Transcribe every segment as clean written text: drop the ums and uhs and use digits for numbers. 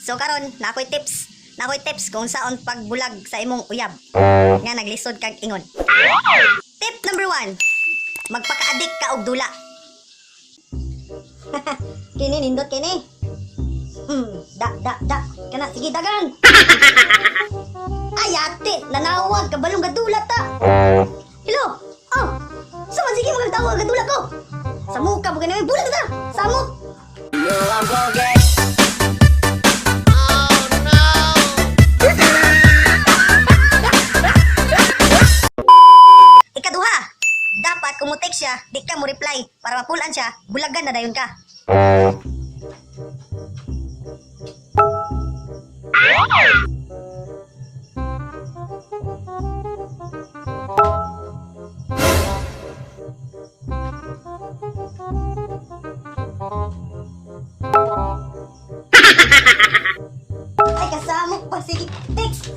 So karon na ako'y tips kung saan pagbulag sa imong uyab nga naglisod kag ingon. Tip number 1. Magpaka-addict ka og dula. Kini nindot kini. Da. Kana sige dagan. Ay ate, nanawag kabalong gadula ta. Hello. Oh. So sige magtawag gadula ko. Sa muka mo ganun bulag ta. Samo. You I'm gonna get. Dapat kung mo text siya, di ka mo reply para mapulaan siya, bulagan na dayon ka. Ay kasama pa sige text.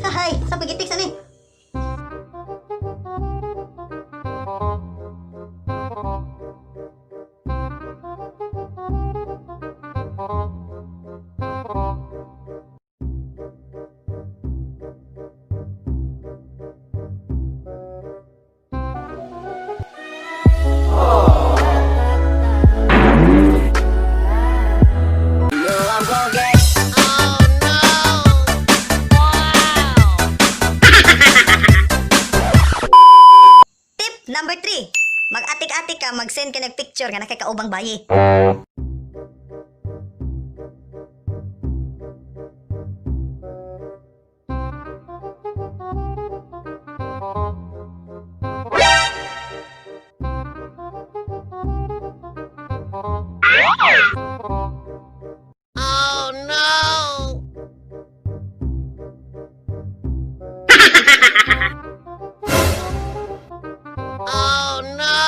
Hay, sa pag-text ani? Number 3, mag-atik-atik ka, mag-send ka ng picture nga nakakaubang bayi. Oh no! Oh no!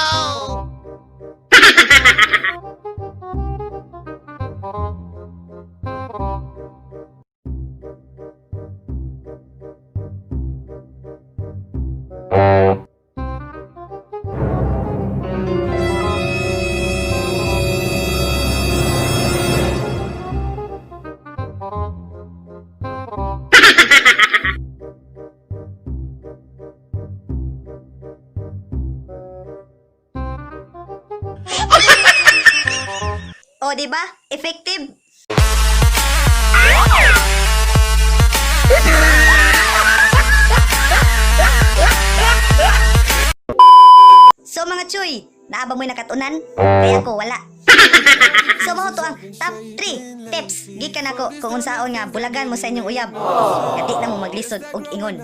O, diba? Effective. So mga choy, naaba mo'y nakatunan? Kaya ko wala. So mo to ang top 3 tips gikan ako kung unsaon nga bulagan mo sa inyong uyab. Kati na mo maglisod og ingon.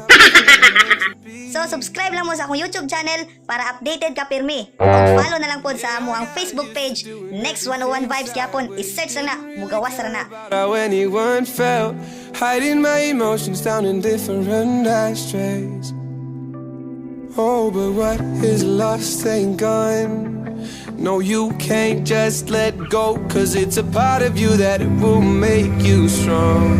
So subscribe lang mo sa akong YouTube channel para updated ka pirmi. O follow na lang po sa amo ang Facebook page Next 101 Vibes gyapon. I-search lang na, mugawas ra na. How anyone felt hiding my emotions down in different ashtrays. Oh, but what is lost ain't gone. No, you can't just let go, 'cause it's a part of you that it will make you strong.